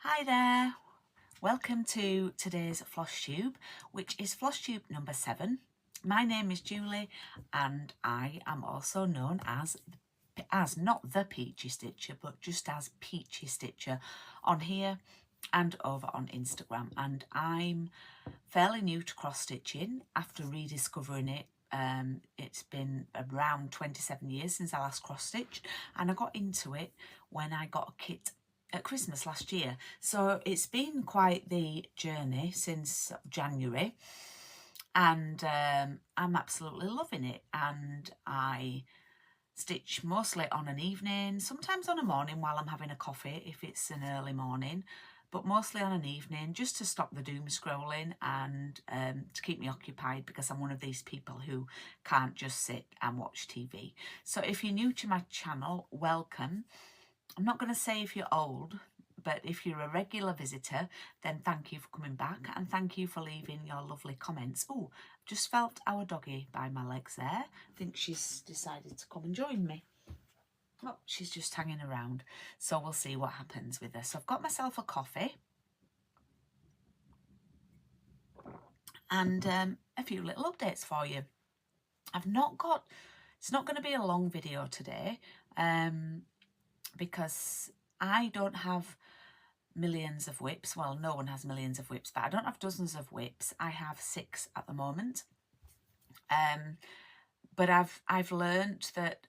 Hi there, welcome to today's Flosstube, which is Flosstube number 7. My name is Julie and I am also known as not the Peachy Stitcher, but just as Peachy Stitcher on here and over on Instagram. And I'm fairly new to cross stitching after rediscovering it. It's been around 27 years since I last cross stitched, and I got into it when I got a kit at Christmas last year. So it's been quite the journey since January, and I'm absolutely loving it. And I stitch mostly on an evening, sometimes on a morning while I'm having a coffee if it's an early morning, but mostly on an evening just to stop the doom scrolling and to keep me occupied, because I'm one of these people who can't just sit and watch TV. So if you're new to my channel, welcome. I'm not going to say if you're old, but if you're a regular visitor, then thank you for coming back and thank you for leaving your lovely comments. Oh, just felt our doggy by my legs there. I think she's decided to come and join me. Oh, she's just hanging around. So we'll see what happens with her. So I've got myself a coffee and a few little updates for you. It's not going to be a long video today because I don't have millions of WIPs. Well, no one has millions of WIPs, but I don't have dozens of WIPs. I have 6 at the moment. But I've learned that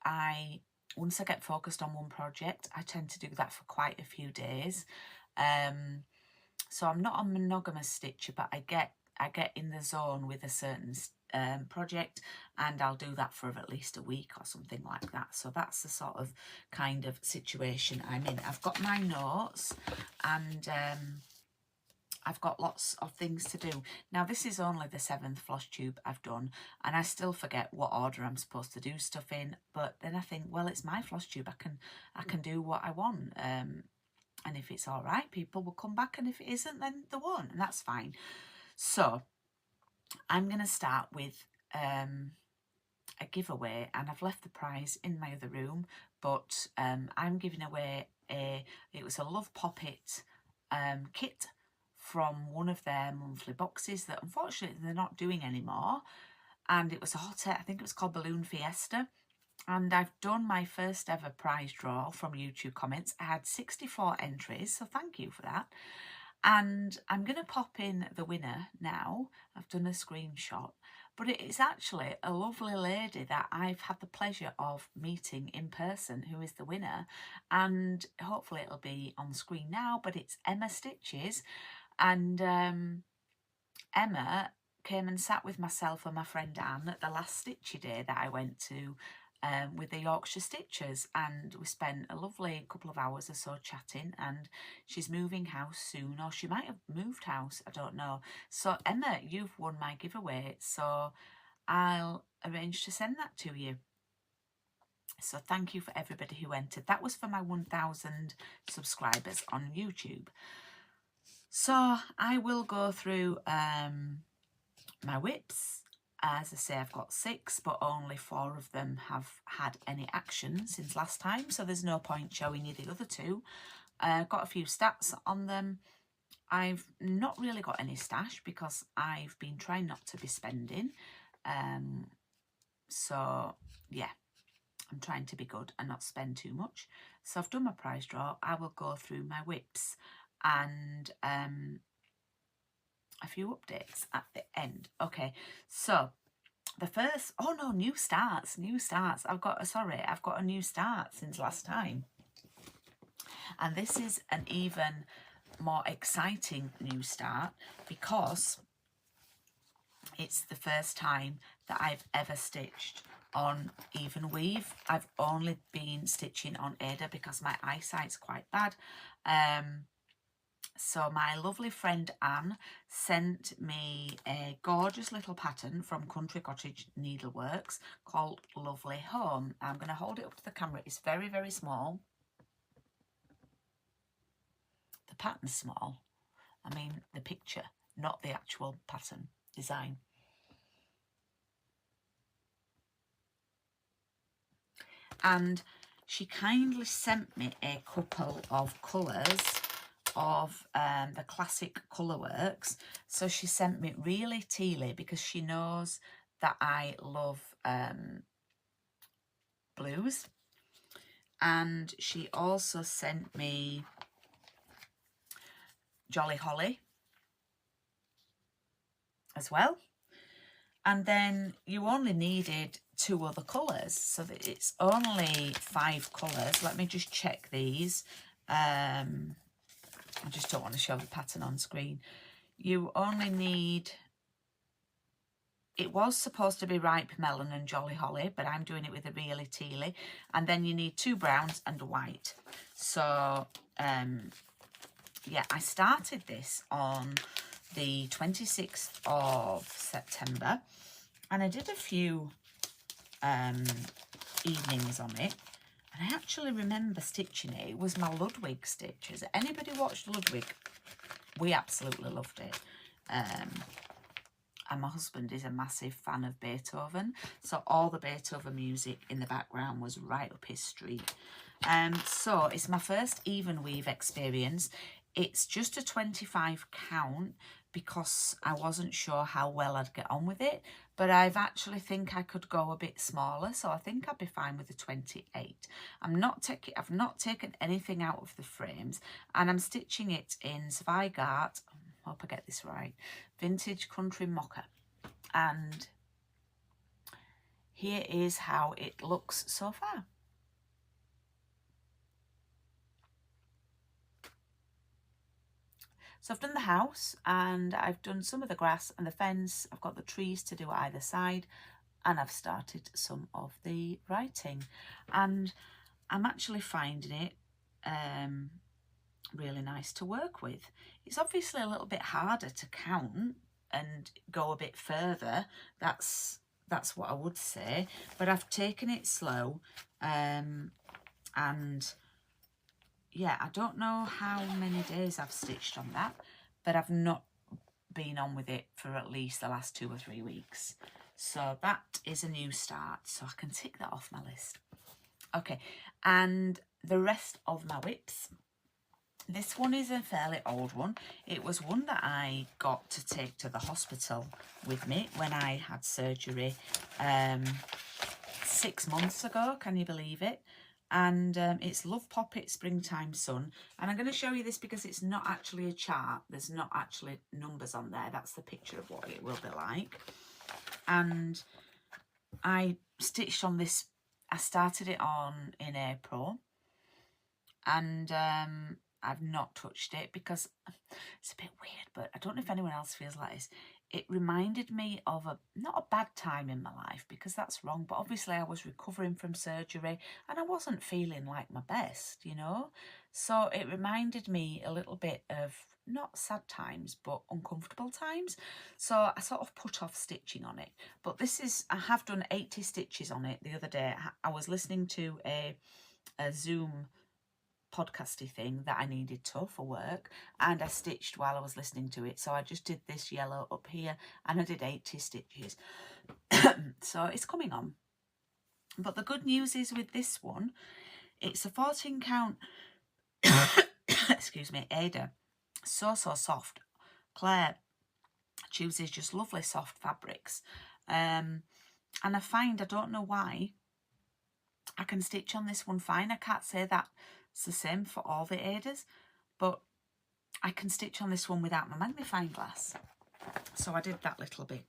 once I get focused on one project, I tend to do that for quite a few days. So I'm not a monogamous stitcher, but I get in the zone with a certain project, and I'll do that for at least a week or something like that. So that's the sort of kind of situation I'm in. I've got my notes and I've got lots of things to do. Now, this is only the 7th Flosstube I've done, and I still forget what order I'm supposed to do stuff in. But then I think, well, it's my Flosstube. I can do what I want. And if it's all right, people will come back, and if it isn't, then they won't, and that's fine. So I'm going to start with a giveaway, and I've left the prize in my other room, but I'm giving away it was a Love Poppet kit from one of their monthly boxes that unfortunately they're not doing anymore, and it was a hot air, I think it was called Balloon Fiesta. And I've done my first ever prize draw from YouTube comments. I had 64 entries, so thank you for that. And I'm going to pop in the winner now. I've done a screenshot, but it is actually a lovely lady that I've had the pleasure of meeting in person who is the winner, and hopefully it'll be on screen now. But it's Emma Stitches, and Emma came and sat with myself and my friend Anne at the last Stitchy Day that I went to with the Yorkshire Stitchers, and we spent a lovely couple of hours or so chatting. And she's moving house soon, or she might have moved house, I don't know. So Emma, you've won my giveaway, so I'll arrange to send that to you. So thank you for everybody who entered. That was for my 1,000 subscribers on YouTube. So I will go through my WIPs. As I say, I've got 6, but only 4 of them have had any action since last time, so there's no point showing you the other 2. Got a few stats on them. I've not really got any stash because I've been trying not to be spending. So yeah, I'm trying to be good and not spend too much. So I've done my prize draw. I will go through my WIPs and a few updates at the end. Okay, so the first, oh no, new starts. I've got a new start since last time, and this is an even more exciting new start because it's the first time that I've ever stitched on even weave. I've only been stitching on Ada because my eyesight's quite bad. So my lovely friend Anne sent me a gorgeous little pattern from Country Cottage Needleworks called Lovely Home. I'm going to hold it up to the camera. It's very, very small. The pattern's small. I mean the picture, not the actual pattern design. And she kindly sent me a couple of colours of the classic Colourworks. So she sent me Really Tealy because she knows that I love blues. And she also sent me Jolly Holly as well. And then you only needed 2 other colours, so that it's only 5 colours. Let me just check these. I just don't want to show the pattern on screen. You only need... It was supposed to be Ripe Melon and Jolly Holly, but I'm doing it with a Really Tealy. And then you need 2 browns and a white. So, yeah, I started this on the 26th of September. And I did a few evenings on it. And I actually remember stitching it. It was my Ludwig stitch. Has anybody watched Ludwig? We absolutely loved it. And my husband is a massive fan of Beethoven, so all the Beethoven music in the background was right up his street. So it's my first even weave experience. It's just a 25 count because I wasn't sure how well I'd get on with it, but I've actually think I could go a bit smaller, so I think I'd be fine with a 28. I've not taken anything out of the frames, and I'm stitching it in Zweigart. Hope I get this right. Vintage Country Mocha. And here is how it looks so far. So I've done the house and I've done some of the grass and the fence. I've got the trees to do either side, and I've started some of the writing, and I'm actually finding it really nice to work with. It's obviously a little bit harder to count and go a bit further. That's what I would say, but I've taken it slow, and yeah, I don't know how many days I've stitched on that, but I've not been on with it for at least the last 2 or 3 weeks. So that is a new start, so I can tick that off my list. Okay, and the rest of my WIPs. This one is a fairly old one. It was one that I got to take to the hospital with me when I had surgery 6 months ago, can you believe it? And it's Love Poppet Springtime Sun. And I'm going to show you this because it's not actually a chart. There's not actually numbers on there. That's the picture of what it will be like. And I stitched on this. I started it on in April. And I've not touched it because it's a bit weird, but I don't know if anyone else feels like this. It reminded me of not a bad time in my life, because that's wrong, but obviously I was recovering from surgery and I wasn't feeling like my best, you know. So it reminded me a little bit of not sad times, but uncomfortable times. So I sort of put off stitching on it. But this is, I have done 80 stitches on it the other day. I was listening to a Zoom podcasty thing that I needed to for work, and I stitched while I was listening to it. So I just did this yellow up here and I did 80 stitches. So it's coming on. But the good news is with this one, it's a 14 count excuse me, Ada. So soft. Claire chooses just lovely soft fabrics, and I find, I don't know why, I can stitch on this one fine. I can't say that it's the same for all the Adas, but I can stitch on this one without my magnifying glass. So I did that little bit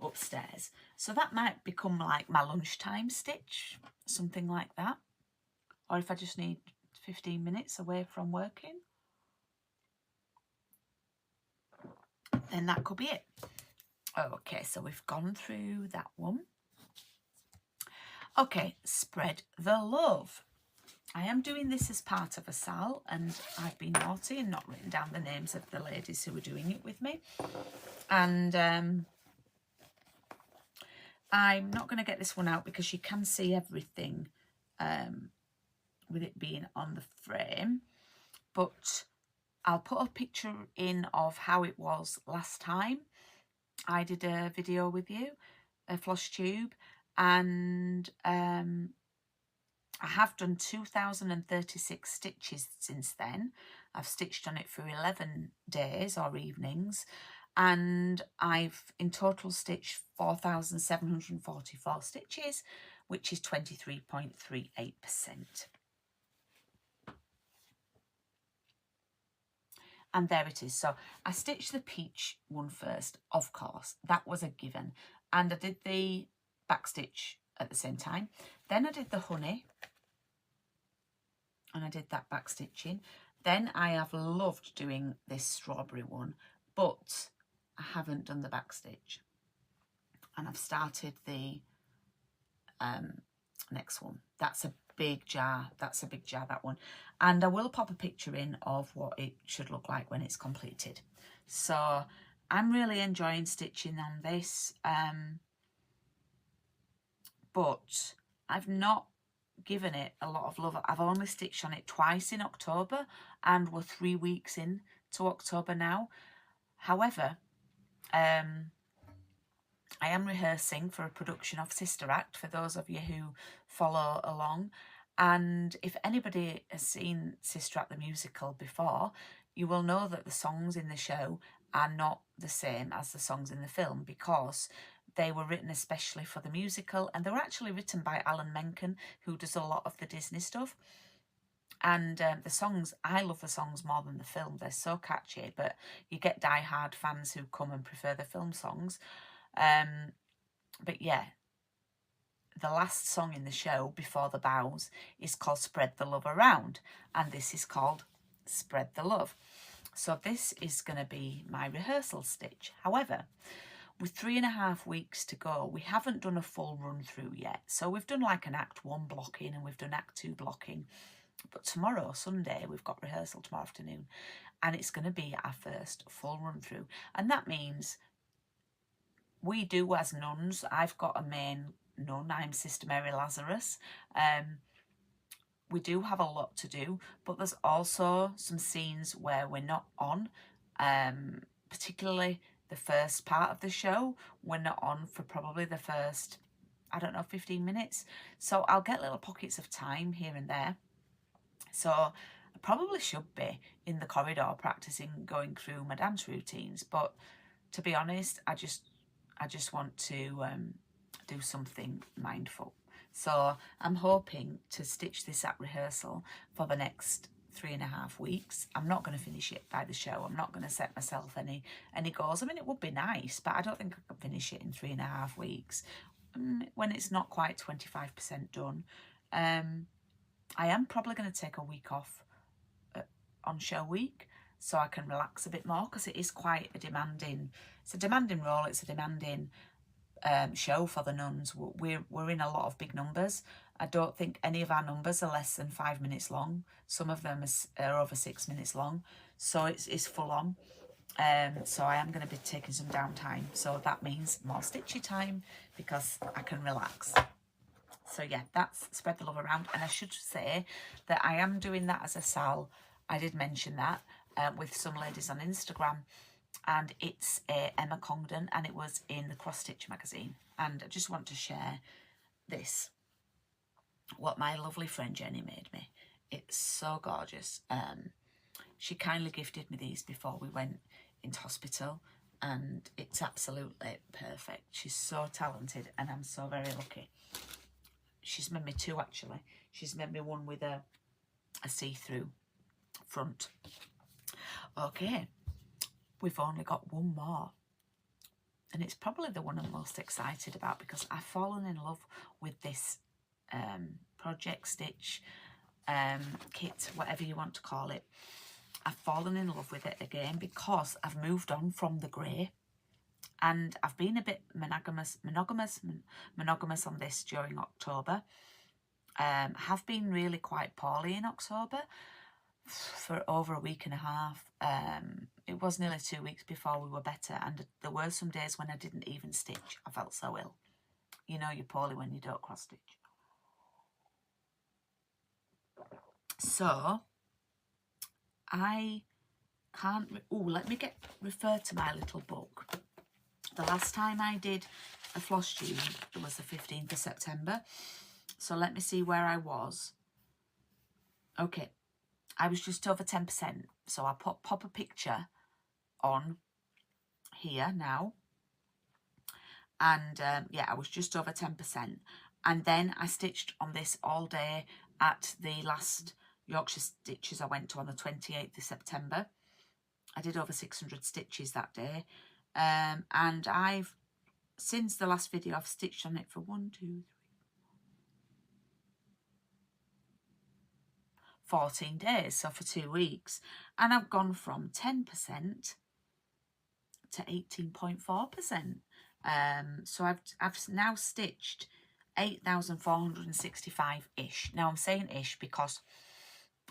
upstairs. So that might become like my lunchtime stitch, something like that. Or if I just need 15 minutes away from working, then that could be it. Okay, so we've gone through that one. Okay, Spread the Love. I am doing this as part of a SAL, and I've been naughty and not written down the names of the ladies who were doing it with me. And I'm not going to get this one out because you can see everything with it being on the frame. But I'll put a picture in of how it was last time I did a video with you, a Flosstube. And I have done 2,036 stitches since then. I've stitched on it for 11 days or evenings, and I've in total stitched 4,744 stitches, which is 23.38%. And there it is. So I stitched the peach one first, of course. That was a given. And I did the back stitch at the same time. Then I did the honey. And I did that back stitching. Then I have loved doing this strawberry one, but I haven't done the back stitch. And I've started the next one. That's a big jar. That's a big jar, that one. And I will pop a picture in of what it should look like when it's completed. So I'm really enjoying stitching on this. But I've not given it a lot of love. I've only stitched on it twice in October, and we're 3 weeks in to October now. However, I am rehearsing for a production of Sister Act, for those of you who follow along. And if anybody has seen Sister Act the musical before, you will know that the songs in the show are not the same as the songs in the film, because they were written especially for the musical, and they were actually written by Alan Menken, who does a lot of the Disney stuff. And the songs, I love the songs more than the film. They're so catchy, but you get die-hard fans who come and prefer the film songs. But yeah, the last song in the show before the bows is called Spread the Love Around, and this is called Spread the Love. So this is going to be my rehearsal stitch. However, with 3.5 weeks to go, we haven't done a full run through yet. So we've done like an Act 1 blocking and we've done Act 2 blocking. But tomorrow, Sunday, we've got rehearsal tomorrow afternoon, and it's going to be our first full run through. And that means we do as nuns. I've got a main nun. I'm Sister Mary Lazarus. We do have a lot to do, but there's also some scenes where we're not on, particularly the first part of the show. We're not on for probably the first, I don't know, 15 minutes. So I'll get little pockets of time here and there. So I probably should be in the corridor practicing going through my dance routines. But to be honest, I just want to do something mindful. So I'm hoping to stitch this at rehearsal for the next 3.5 weeks. I'm not going to finish it by the show. I'm not going to set myself any goals. I mean, it would be nice, but I don't think I can finish it in 3.5 weeks when it's not quite 25% done. I am probably going to take a week off on show week so I can relax a bit more, because it is quite a demanding, it's a demanding role, it's a demanding show for the nuns. We're in a lot of big numbers. I don't think any of our numbers are less than 5 minutes long. Some of them are over 6 minutes long, so it's full on. So I am going to be taking some downtime, so that means more stitchy time because I can relax. So yeah, that's Spread the Love Around. And I should say that I am doing that as a sal. I did mention that with some ladies on Instagram. And it's Emma Congdon, and it was in the Cross Stitch magazine. And I just want to share this, what my lovely friend Jenny made me. It's so gorgeous. She kindly gifted me these before we went into hospital, and it's absolutely perfect. She's so talented, and I'm so very lucky. She's made me two, actually. She's made me one with a see-through front. Okay, we've only got one more. And it's probably the one I'm most excited about, because I've fallen in love with this project stitch kit, whatever you want to call it. I've fallen in love with it again because I've moved on from the grey. And I've been a bit monogamous on this during October. Have been really quite poorly in October for over a week and a half. It was nearly 2 weeks before we were better, and there were some days when I didn't even stitch. I felt so ill. You know you're poorly when you don't cross stitch. So I can't. Let me refer to my little book. The last time I did a Flosstube, it was the 15th of September, So let me see where I was. Okay, I was just over 10%. So I'll pop a picture on here now. And yeah, I was just over 10%. And then I stitched on this all day at the last Yorkshire Stitches I went to on the 28th of September. I did over 600 stitches that day. And I've, since the last video, I've stitched on it for 14 days, so for 2 weeks. And I've gone from 10% to 18.4%. So I've now stitched 8,465-ish. Now I'm saying ish because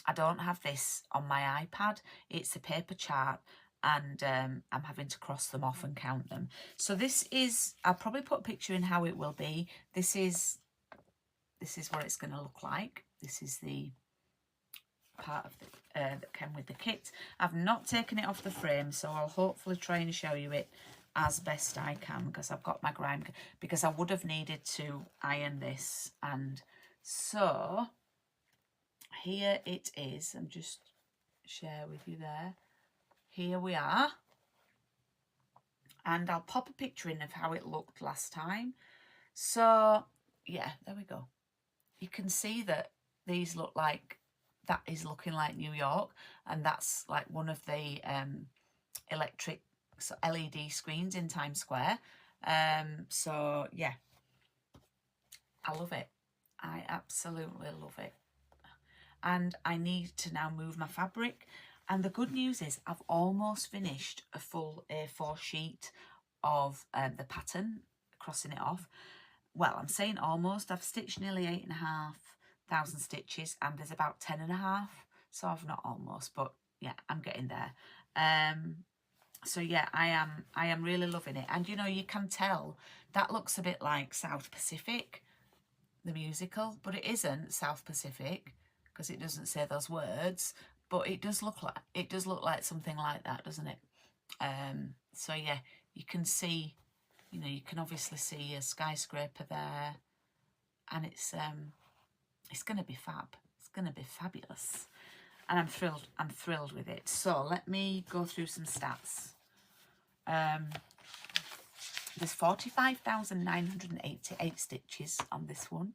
I don't have this on my iPad. It's a paper chart, and I'm having to cross them off and count them. So this is, I'll probably put a picture in how it will be. This is what it's going to look like. This is the part of the that came with the kit. I've not taken it off the frame, so I'll hopefully try and show you it as best I can, because I've got my grime, because I would have needed to iron this. And so here it is. I'm just share with you there. Here we are, and I'll pop a picture in of how it looked last time. So yeah, there we go. You can see that these look like, that is looking like New York, and that's like one of the electric LED screens in Times Square. So yeah, I love it. I absolutely love it. And I need to now move my fabric. And the good news is I've almost finished a full A4 sheet of the pattern, crossing it off. Well, I'm saying almost. I've stitched nearly 8,500 stitches, and there's about 10.5. So I've not almost, but yeah, I'm getting there. So yeah, I am really loving it. And you know, you can tell that looks a bit like South Pacific, the musical, but it isn't South Pacific because it doesn't say those words, but it does look like something like that, doesn't it? So yeah, you can see, you know, you can obviously see a skyscraper there, and it's going to be fab. It's going to be fabulous, and I'm thrilled. I'm thrilled with it. So let me go through some stats. There's 45,988 stitches on this one,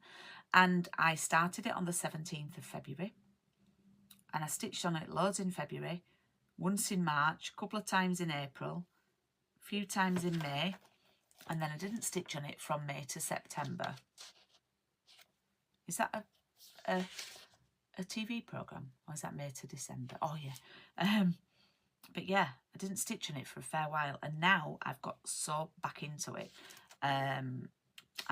and I started it on the 17th of February, and I stitched on it loads in February, once in March, a couple of times in April, a few times in May, and then I didn't stitch on it from May to September. Is that a TV programme, or is that May to December? Oh yeah. But yeah, I didn't stitch on it for a fair while, and now I've got so back into it. I'm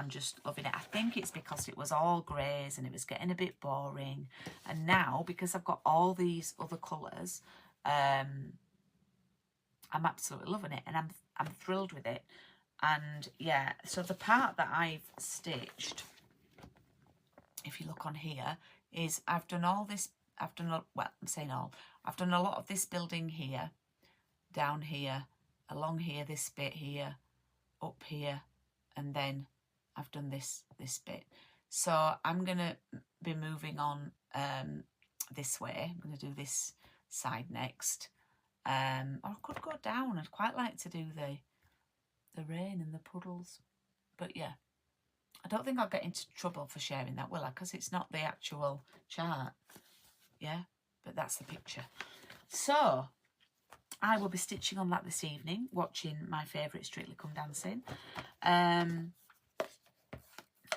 just loving it. I think it's because it was all greys and it was getting a bit boring, and now because I've got all these other colours, I'm absolutely loving it, and I'm thrilled with it. And yeah, so the part that I've stitched, if you look on here, is I've done all this. I've done, well, I'm saying all. I've done a lot of this building here, down here, along here, this bit here, up here, and then I've done this bit. So I'm going to be moving on this way. I'm going to do this side next. Or I could go down. I'd quite like to do the rain and the puddles. But yeah, I don't think I'll get into trouble for sharing that, will I? Because it's not the actual chart. Yeah, but that's the picture. So I will be stitching on that this evening, watching my favourite Strictly Come Dancing. And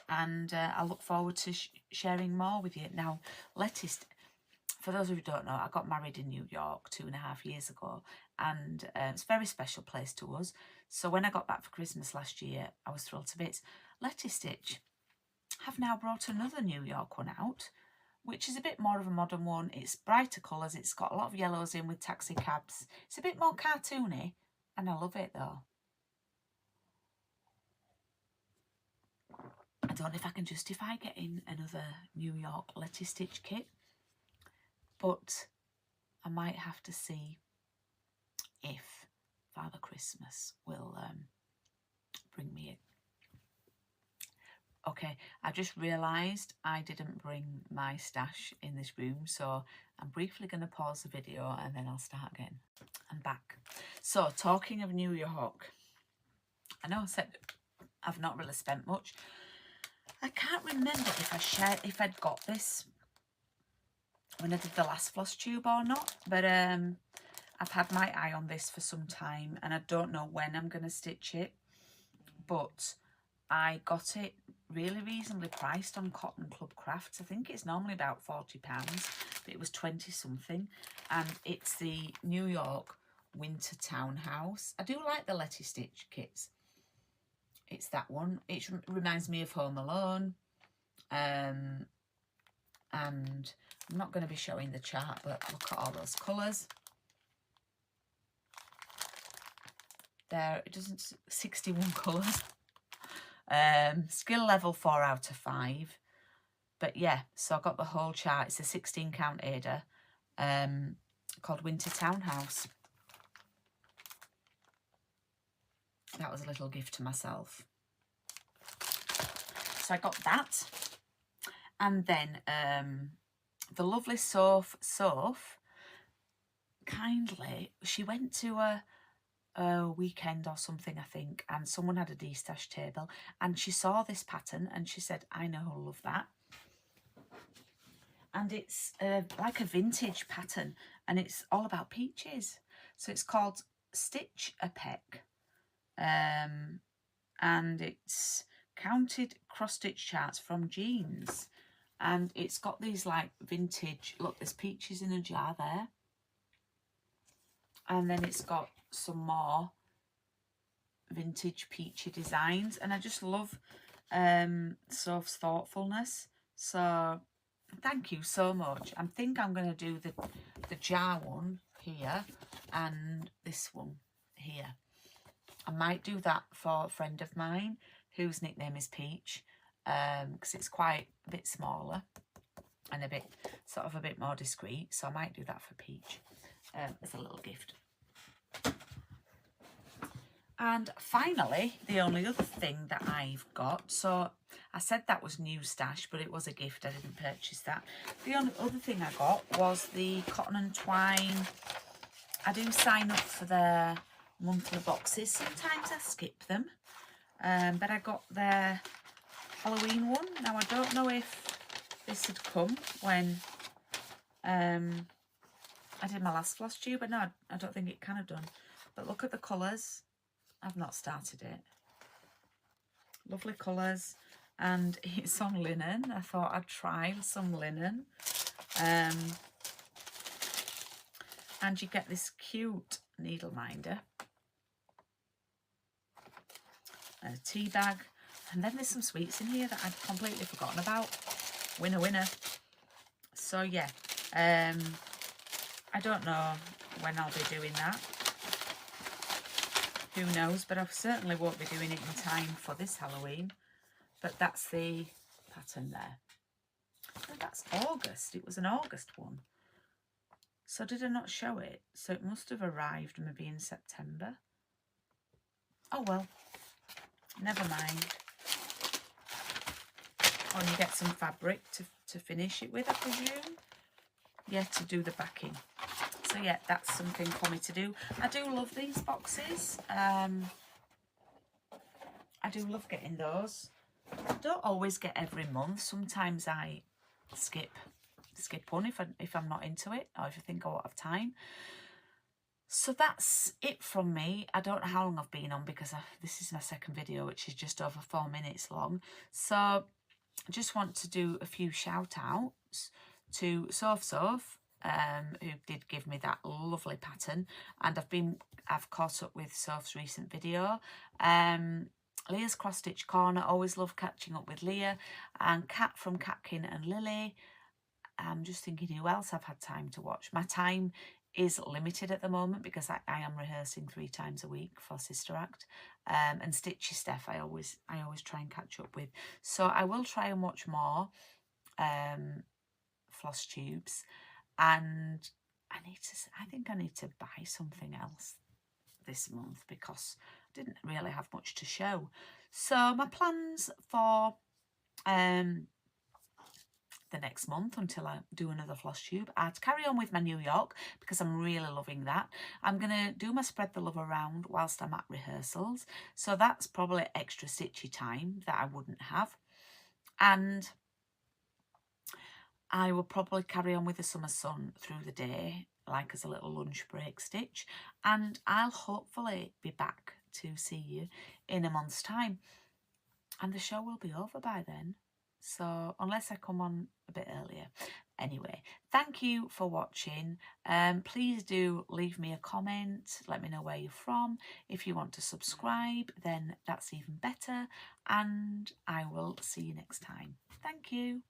I look forward to sharing more with you. Now, Letistitch, for those of you who don't know, I got married in New York 2.5 years ago, and it's a very special place to us. So when I got back for Christmas last year, I was thrilled to bits. Letistitch have now brought another New York one out, which is a bit more of a modern one. It's brighter colours. It's got a lot of yellows in with taxi cabs. It's a bit more cartoony, and I love it though. I don't know if I can justify getting another New York Letistitch kit, but I might have to see if Father Christmas will bring me Okay, I just realised I didn't bring my stash in this room, so I'm briefly going to pause the video and then I'll start again. I'm back. So, talking of New York, I know I said I've not really spent much. I can't remember if I'd got this when I did the last Flosstube or not, but I've had my eye on this for some time and I don't know when I'm going to stitch it, but I got it really reasonably priced on Cotton Club Crafts. I think it's normally about £40, but it was 20 something, and it's the New York Winter Townhouse. I do like the Letistitch kits. It's that one. It reminds me of Home Alone, and I'm not going to be showing the chart, but look at all those colours. There, it doesn't, 61 colours. Skill level 4 out of 5. But yeah, so I got the whole chart. It's a 16 count Ada called Winter Townhouse. That was a little gift to myself. So I got that. And then the lovely Soph kindly, she went to a weekend or something, I think, and someone had a destash table and she saw this pattern and she said, I know who'll love that. And it's like a vintage pattern and it's all about peaches. So it's called Stitch a Peck, and it's counted cross-stitch charts from jeans, and it's got these like vintage, look, there's peaches in a jar there, and then it's got some more vintage peachy designs, and I just love Soph's thoughtfulness. So thank you so much. I think I'm going to do the jar one here and this one here. I might do that for a friend of mine whose nickname is Peach, because it's quite a bit smaller and a bit sort of a bit more discreet, so I might do that for Peach as a little gift. And finally, the only other thing that I've got, so I said that was new stash, but it was a gift, I didn't purchase that. The only other thing I got was the Cotton and Twine. I do sign up for their monthly boxes. Sometimes I skip them, but I got their Halloween one. Now, I don't know if this had come when I did my last Flosstube, but no, I don't think it can have done. But look at the colours. I've not started it. Lovely colours, and it's on linen. I thought I'd try some linen. And you get this cute needle minder, a tea bag, and then there's some sweets in here that I'd completely forgotten about. Winner, winner. So yeah, I don't know when I'll be doing that. Who knows, but I certainly won't be doing it in time for this Halloween. But that's the pattern there. Oh, that's August. It was an August one. So did I not show it? So it must have arrived maybe in September. Oh well, never mind. Oh, and you get some fabric to finish it with, I presume. Yeah, to do the backing. So yeah, that's something for me to do. I do love these boxes. I do love getting those. I don't always get every month. Sometimes I skip one if I'm not into it, or if I think I won't have time. So that's it from me. I don't know how long I've been on, because this is my second video, which is just over 4 minutes long. So I just want to do a few shout outs to Soph, who did give me that lovely pattern, and I've caught up with Soph's recent video. Leah's Cross Stitch Corner, always love catching up with Leah, and Kat from Catkin and Lily. I'm just thinking who else I've had time to watch. My time is limited at the moment because I am rehearsing 3 times a week for Sister Act, and Stitchy Steph I always try and catch up with. So I will try and watch more Flosstubes, and I think I need to buy something else this month because I didn't really have much to show. So my plans for the next month until I do another Flosstube. I'd carry on with my New York because I'm really loving that. I'm going to do my Spread the Love Around whilst I'm at rehearsals. So that's probably extra stitchy time that I wouldn't have. And I will probably carry on with the Summer Sun through the day, like as a little lunch break stitch. And I'll hopefully be back to see you in a month's time. And the show will be over by then. So unless I come on a bit earlier. Anyway, thank you for watching. Please do leave me a comment. Let me know where you're from. If you want to subscribe, then that's even better. And I will see you next time. Thank you.